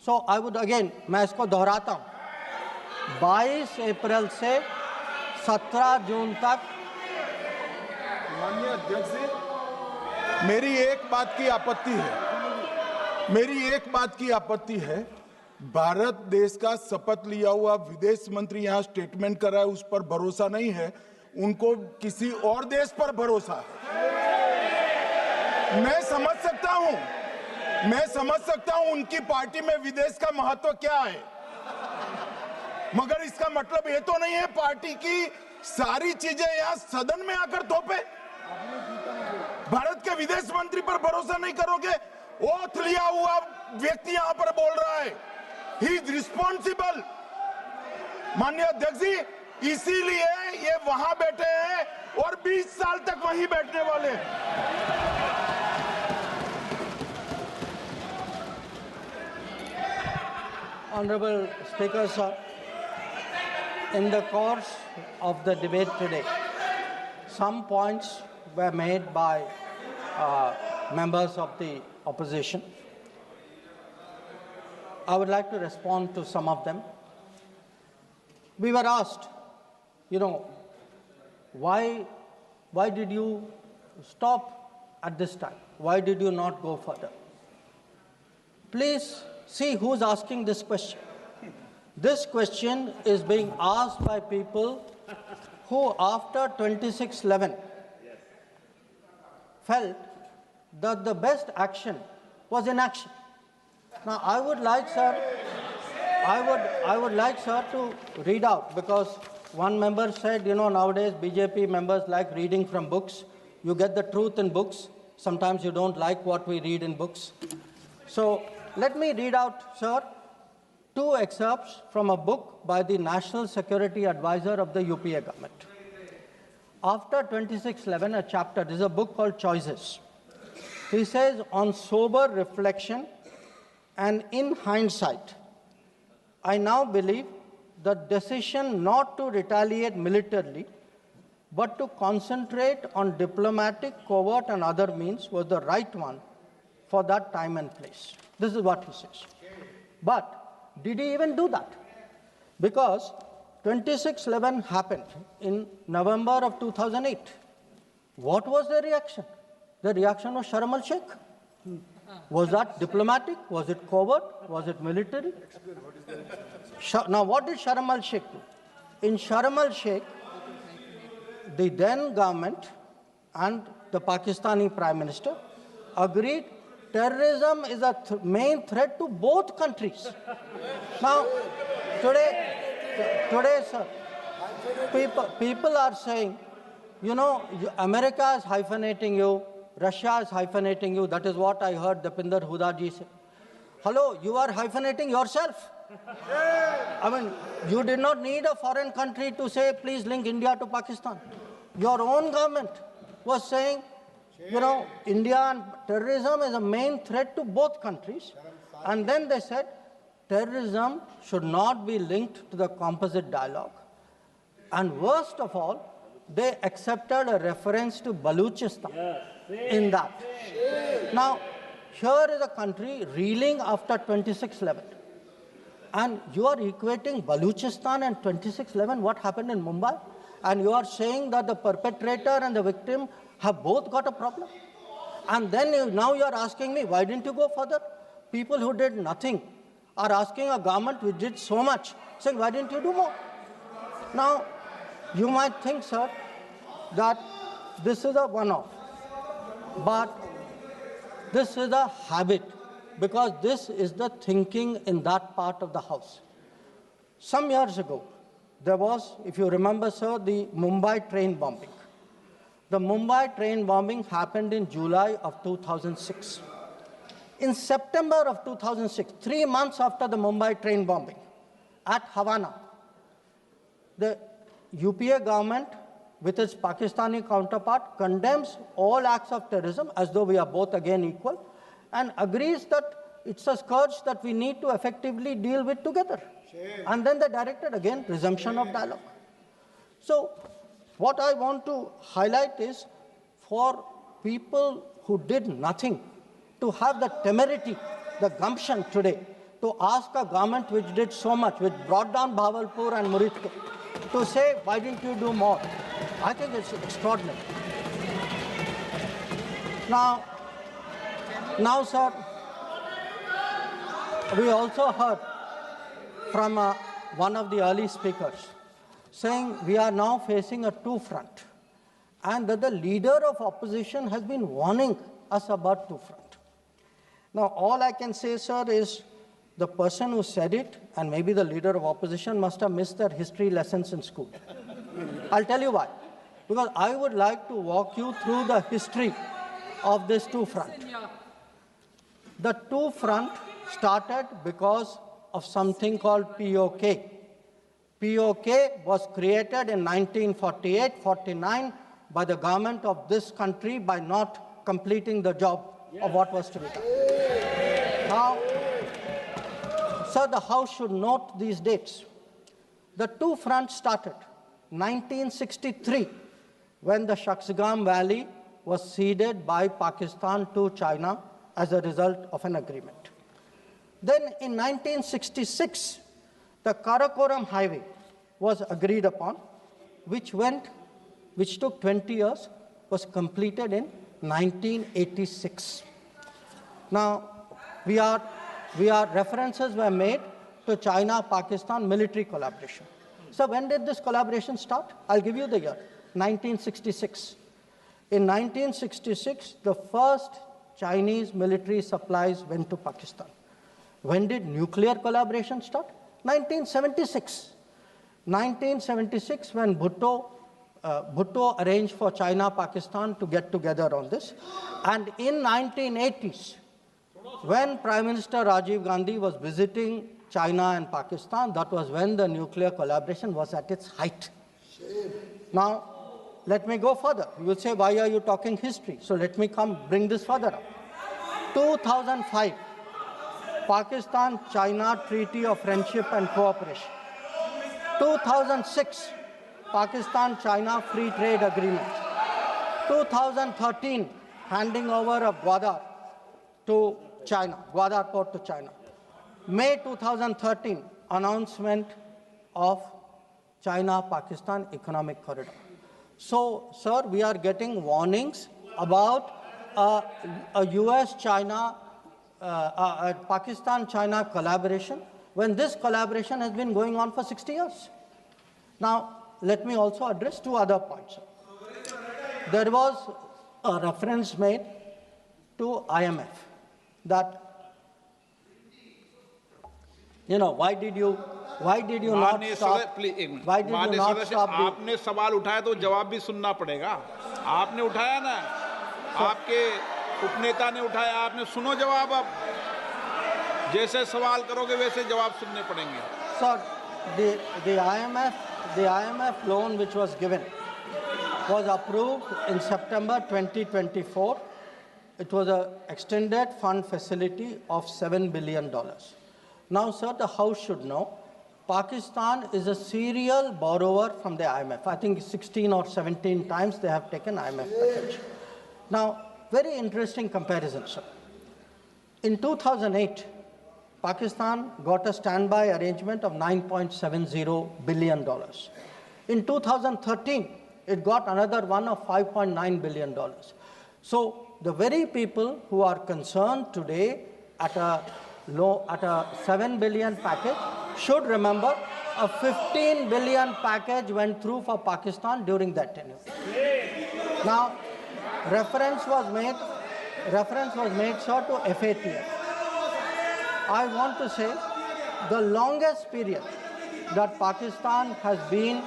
So I would again, मैं इसको दोहराता हूँ, 22 अप्रैल से 17 जून तक। माननीय अध्यक्ष जी, मेरी एक बात की आपत्ति है, भारत देश का शपथ लिया हुआ विदेश मंत्री यहाँ स्टेटमेंट कर रहा है, उस पर भरोसा नहीं है, उनको किसी और देश पर भरोसा है। मैं समझ सकता हूं उनकी पार्टी में विदेश का महत्व क्या है, मगर इसका मतलब ये तो नहीं है पार्टी की सारी चीजें यहाँ सदन में आकर थोपे। भारत के विदेश मंत्री पर भरोसा नहीं करोगे? ओथ लिया हुआ व्यक्ति यहाँ पर बोल रहा है, ही इज रिस्पॉन्सिबल। माननीय अध्यक्ष जी, इसीलिए ये वहां बैठे हैं और 20 साल तक वहीं बैठने वाले हैं। Honorable Speaker, sir, in the course of the debate today, some points were made by members of the opposition. I would like to respond to some of them. We were asked, why did you stop at this time? Why did you not go further? Please see who's asking this question. This question is being asked by people who, after 26/11, felt that the best action was inaction. Now, I would like, sir, to read out, because one member said, nowadays BJP members like reading from books. You get the truth in books. Sometimes you don't like what we read in books. So let me read out, sir, 2 excerpts from a book by the National Security Advisor of the UPA government. After 26/11, a chapter, this is a book called Choices. He says, on sober reflection and in hindsight, I now believe the decision not to retaliate militarily, but to concentrate on diplomatic, covert, and other means was the right one for that time and place. This is what he says. But did he even do that? Because 26/11 happened in November of 2008. What was the reaction? The reaction was Sharm el-Sheikh. Was that diplomatic? Was it covert? Was it military? Now, what did Sharm el-Sheikh do? In Sharm el-Sheikh, the then government and the Pakistani Prime Minister agreed terrorism is a main threat to both countries. Now, today, sir, people are saying, America is hyphenating you, Russia is hyphenating you. That is what I heard Dipinder Huda ji say. Hello, you are hyphenating yourself. I mean, you did not need a foreign country to say, please link India to Pakistan. Your own government was saying, India and terrorism is a main threat to both countries. And then they said, terrorism should not be linked to the composite dialogue. And worst of all, they accepted a reference to Baluchistan in that. Now, here is a country reeling after 26/11. And you are equating Baluchistan and 26/11, what happened in Mumbai, and you are saying that the perpetrator and the victim have both got a problem. And then now you are asking me, why didn't you go further? People who did nothing are asking a government which did so much, saying, why didn't you do more? Now, you might think, sir, that this is a one-off, but this is a habit, because this is the thinking in that part of the House. Some years ago, there was, if you remember, sir, the Mumbai train bombing. The Mumbai train bombing happened in July of 2006. In September of 2006, 3 months after the Mumbai train bombing, at Havana, the UPA government, with its Pakistani counterpart, condemns all acts of terrorism as though we are both again equal, and agrees that it's a scourge that we need to effectively deal with together. And then they directed again resumption of dialogue. So what I want to highlight is, for people who did nothing to have the temerity, the gumption today to ask a government which did so much, which brought down Bhavalpur and Muritke, to say, why didn't you do more? I think it's extraordinary. Now, sir, we also heard from one of the early speakers saying we are now facing a two-front, and that the leader of opposition has been warning us about two-front. Now, all I can say, sir, is the person who said it, and maybe the leader of opposition, must have missed their history lessons in school. I'll tell you why. Because I would like to walk you through the history of this two-front. The two-front started because of something called POK. POK was created in 1948-49 by the government of this country by not completing the job of what was to be done. Now, sir, the House should note these dates. The two fronts started 1963, when the Shaksgam Valley was ceded by Pakistan to China as a result of an agreement. Then in 1966, the Karakoram Highway was agreed upon, which took 20 years, was completed in 1986. Now, references were made to China-Pakistan military collaboration. So when did this collaboration start? I'll give you the year, 1966. In 1966, the first Chinese military supplies went to Pakistan. When did nuclear collaboration start? 1976. 1976, when Bhutto arranged for China-Pakistan to get together on this. And in 1980s, when Prime Minister Rajiv Gandhi was visiting China and Pakistan, that was when the nuclear collaboration was at its height. Now, let me go further. You will say, why are you talking history? So let me bring this further up. 2005, Pakistan-China Treaty of Friendship and Cooperation. 2006, Pakistan-China Free Trade Agreement. 2013, handing over of Gwadar to China, Gwadar port to China. May 2013, announcement of China-Pakistan Economic Corridor. So, sir, we are getting warnings about a US-China, Pakistan-China collaboration, when this collaboration has been going on for 60 years. Now, let me also address two other points. There was a reference made to IMF that, why did you not stop? Why did you not stop? आपने सवाल उठाया तो जवाब भी सुनना पड़ेगा. आपने उठाया ना, आपके उपनेता ने उठाया, आपने सुनो जवाब. अब जैसे सवाल करोगे वैसे जवाब सुनने पड़ेंगे. Sir, the IMF loan which was given was approved in September 2024. It was an extended fund facility of $7 billion. Now, sir, the House should know, Pakistan is a serial borrower from the IMF. I think 16 or 17 times they have taken IMF package. Now, very interesting comparison, sir. In 2008, Pakistan got a standby arrangement of $9.70 billion. In 2013, it got another one of $5.9 billion. So the very people who are concerned today at a $7 billion package should remember a $15 billion package went through for Pakistan during that tenure. Now, reference was made, sir, to FATF. I want to say the longest period that Pakistan has been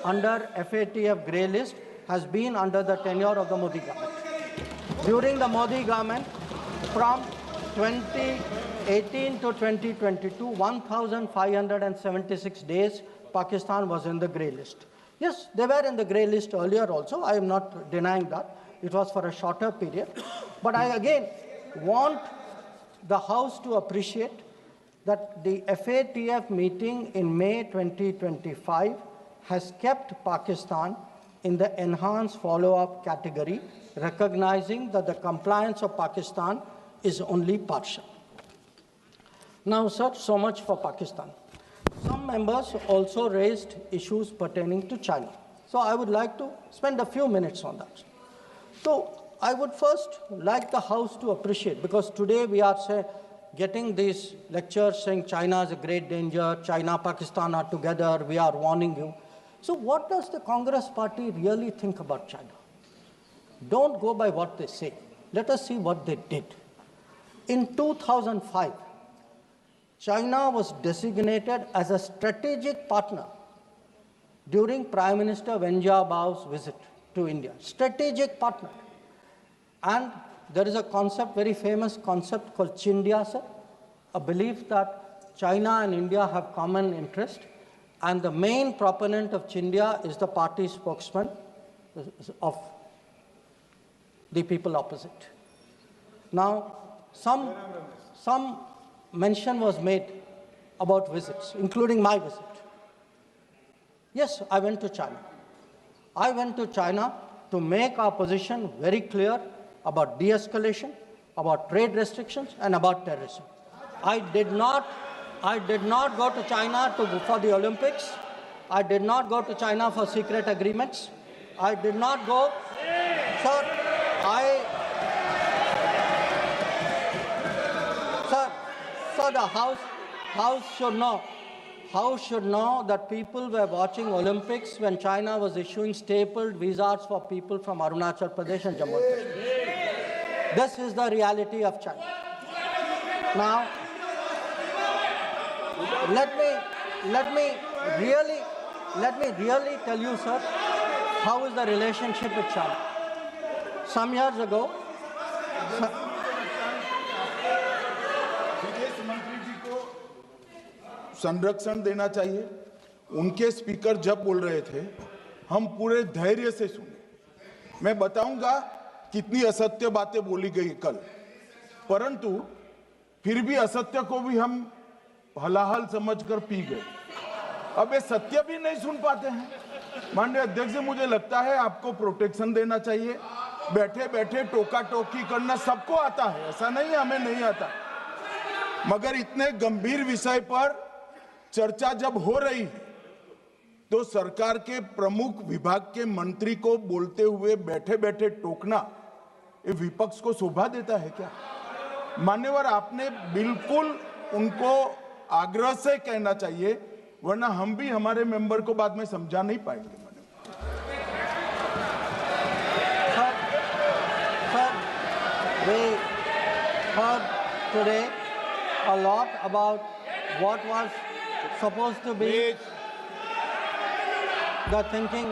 under FATF grey list has been under the tenure of the Modi government. During the Modi government, from 2018 to 2022, 1,576 days, Pakistan was in the grey list. Yes, they were in the grey list earlier also. I am not denying that. It was for a shorter period. But I again want the House to appreciate that the FATF meeting in May 2025 has kept Pakistan in the enhanced follow-up category, recognizing that the compliance of Pakistan is only partial. Now, sir, so much for Pakistan. Some members also raised issues pertaining to China. So I would like to spend a few minutes on that. So I would first like the House to appreciate, because today we are getting these lectures saying China is a great danger, China, Pakistan are together, we are warning you. So what does the Congress party really think about China? Don't go by what they say. Let us see what they did. In 2005, China was designated as a strategic partner during Prime Minister Wen Jiabao's visit to India. Strategic partner. And there is a concept, very famous concept called Chindia, sir, a belief that China and India have common interest. And the main proponent of Chindia is the party spokesman of the people opposite. Now, some mention was made about visits, including my visit. Yes, I went to China. I went to China to make our position very clear about de-escalation, about trade restrictions, and about terrorism. I did not go to China for the Olympics. I did not go to China for secret agreements. I did not go. Sir, the House should know that people were watching Olympics when China was issuing stapled visas for people from Arunachal Pradesh and Jammu and Kashmir. This is the reality of China. Now, let me really tell you, sir, how is the relationship with China. Some years ago, संरक्षण देना चाहिए। उनके speaker जब बोल रहे थे, हम पूरे धैर्य से सुने। मैं बताऊंगा कितनी असत्य बातें बोली गई कल, परंतु फिर भी असत्य को भी हम हलाहल समझकर पी गए। अब ये सत्य भी नहीं सुन पाते हैं। माननीय अध्यक्ष जी, मुझे लगता है आपको प्रोटेक्शन देना चाहिए। बैठे बैठे टोका टोकी करना सबको आता है, ऐसा नहीं हमें नहीं आता, मगर इतने गंभीर विषय पर चर्चा जब हो रही है तो सरकार के प्रमुख विभाग के मंत्री को बोलते हुए बैठे बैठे टोकना ये विपक्ष को शोभा देता है क्या? मान्यवर, आपने बिल्कुल उनको आग्रह से कहना चाहिए, वरना हम भी हमारे मेंबर को बाद में समझा नहीं पाएंगे। We heard today a lot about what was supposed to be the thinking.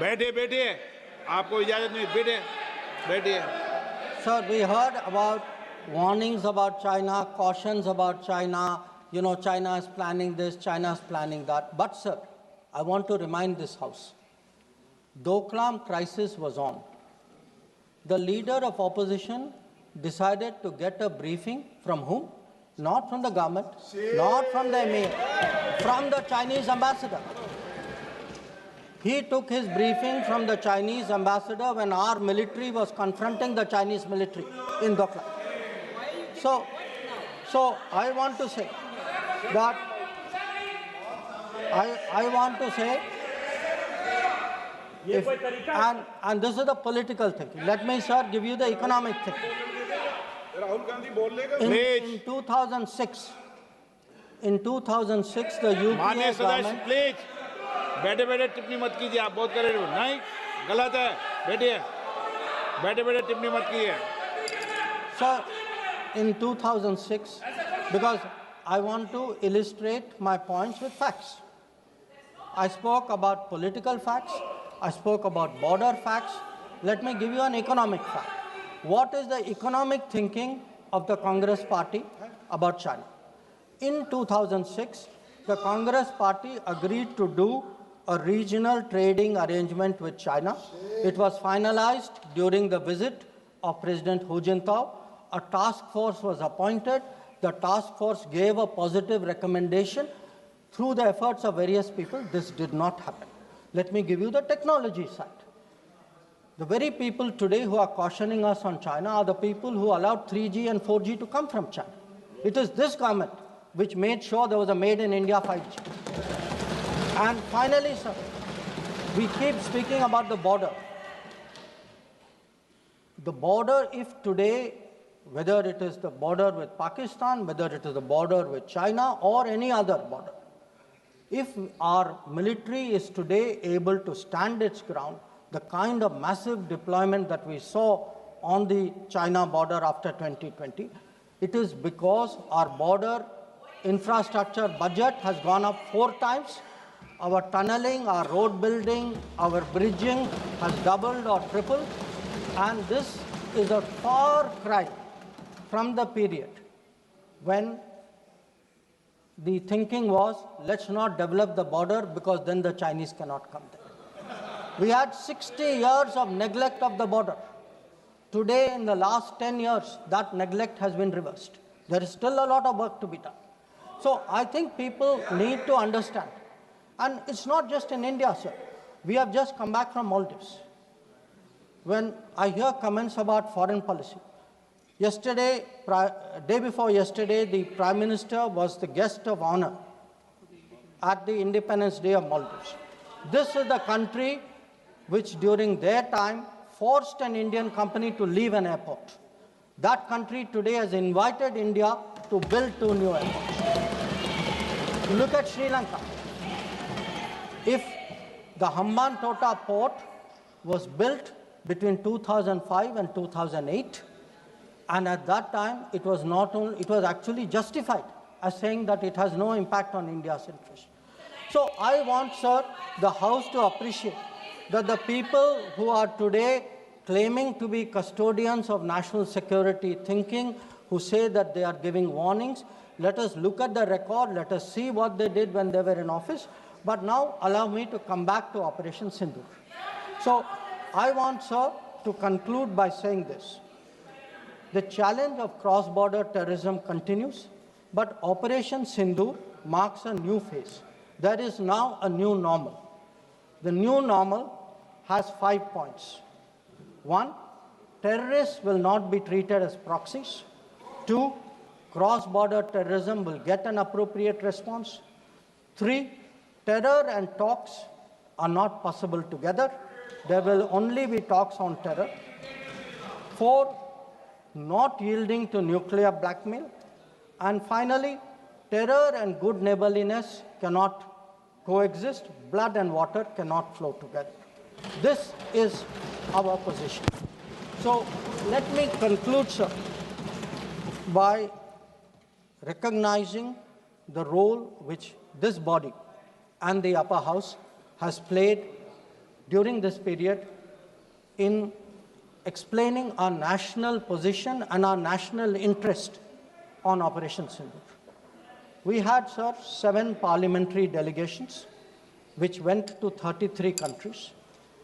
बैठिए, आपको इजाजत नहीं, बैठिए। Sir, we heard about warnings about China, cautions about China. You know, China is planning this, China is planning that. But, sir, I want to remind this House, Doklam crisis was on. The leader of opposition decided to get a briefing from whom? Not from the government, not from the emir, from the Chinese ambassador. He took his briefing from the Chinese ambassador when our military was confronting the Chinese military in Doklam. So I want to say that I want to say, and this is the political thinking. Let me, sir, give you the economic thinking. In 2006, the UPA government... please बैठे बैठे टिप्पणी मत कीजिए, आप बहुत कर रहे हो। नहीं, गलत है, बैठिए, बैठे बैठे टिप्पणी मत कीजिए। Sir, in 2006, because I want to illustrate my points with facts. I spoke about political facts, I spoke about border facts. Let me give you an economic fact. What is the economic thinking of the Congress party about China? In 2006, the Congress party agreed to do a regional trading arrangement with China. It was finalized during the visit of President Hu Jintao. A task force was appointed. The task force gave a positive recommendation. Through the efforts of various people, this did not happen. Let me give you the technology side. The very people today who are cautioning us on China are the people who allowed 3G and 4G to come from China. It is this government which made sure there was a Made in India 5G. And finally, sir, we keep speaking about the border. The border, if today, whether it is the border with Pakistan, whether it is the border with China or any other border, if our military is today able to stand its ground, the kind of massive deployment that we saw on the China border after 2020, it is because our border infrastructure budget has gone up 4 times. Our tunneling, our road building, our bridging has doubled or tripled. And this is a far cry from the period when the thinking was, let's not develop the border because then the Chinese cannot come there. We had 60 years of neglect of the border. Today, in the last 10 years, that neglect has been reversed. There is still a lot of work to be done. So I think people need to understand. And it's not just in India, sir. We have just come back from Maldives. When I hear comments about foreign policy, yesterday, day before yesterday, the Prime Minister was the guest of honor at the Independence Day of Maldives. This is the country which during their time forced an Indian company to leave an airport. That country today has invited India to build 2 new airports. Look at Sri Lanka. If the Hambantota port was built between 2005 and 2008, and at that time it was actually justified as saying that it has no impact on India's interest. So I want, sir, the House to appreciate that the people who are today claiming to be custodians of national security thinking, who say that they are giving warnings, let us look at the record, let us see what they did when they were in office. But now allow me to come back to Operation Sindoor. So I want, sir, to conclude by saying this. The challenge of cross-border terrorism continues, but Operation Sindoor marks a new phase. There is now a new normal. The new normal has 5 points. 1, terrorists will not be treated as proxies. 2, cross-border terrorism will get an appropriate response. 3, terror and talks are not possible together. There will only be talks on terror. 4, not yielding to nuclear blackmail. And finally, terror and good neighborliness cannot coexist. Blood and water cannot flow together. This is our position. So let me conclude, sir, by recognizing the role which this body and the upper house has played during this period in explaining our national position and our national interest on Operation Sindoor. We had, sir, 7 parliamentary delegations which went to 33 countries.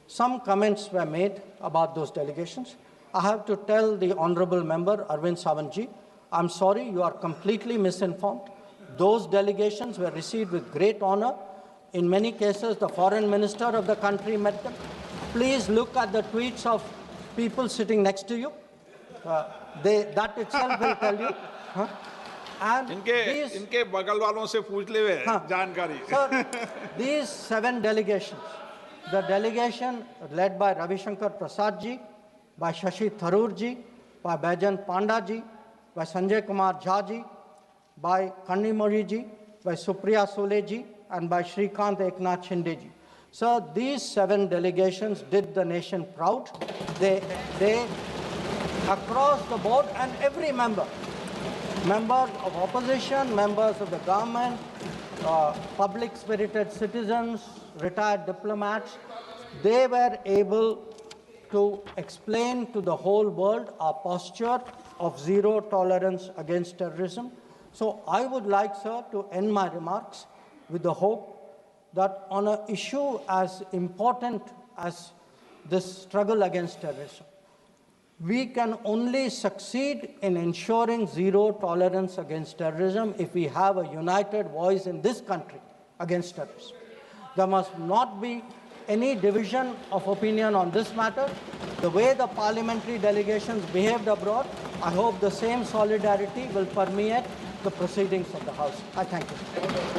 Some comments were made about those delegations. I have to tell the honorable member, Arvind Savantji, I'm sorry, you are completely misinformed. Those delegations were received with great honor. In many cases, the foreign minister of the country met them. Please look at the tweets of people sitting next to you. That itself will tell you. And इनके बगल वालों से पूछ ले वे जानकारी. Sir, these 7 delegations, the delegation led by Ravishankar Prasad ji, by Shashi Tharoor ji, by Baijan Panda ji, by Sanjay Kumar Jha ji, by Kannimori ji, by Supriya Sule ji, and by Shrikant Eknath Shinde ji. So these 7 delegations did the nation proud. They across the board, and every member, members of opposition, members of the government, public-spirited citizens, retired diplomats, they were able to explain to the whole world our posture of zero tolerance against terrorism. So I would like, sir, to end my remarks with the hope that on an issue as important as this struggle against terrorism, we can only succeed in ensuring zero tolerance against terrorism if we have a united voice in this country against terrorism. There must not be any division of opinion on this matter. The way the parliamentary delegations behaved abroad, I hope the same solidarity will permeate the proceedings of the House. I thank you.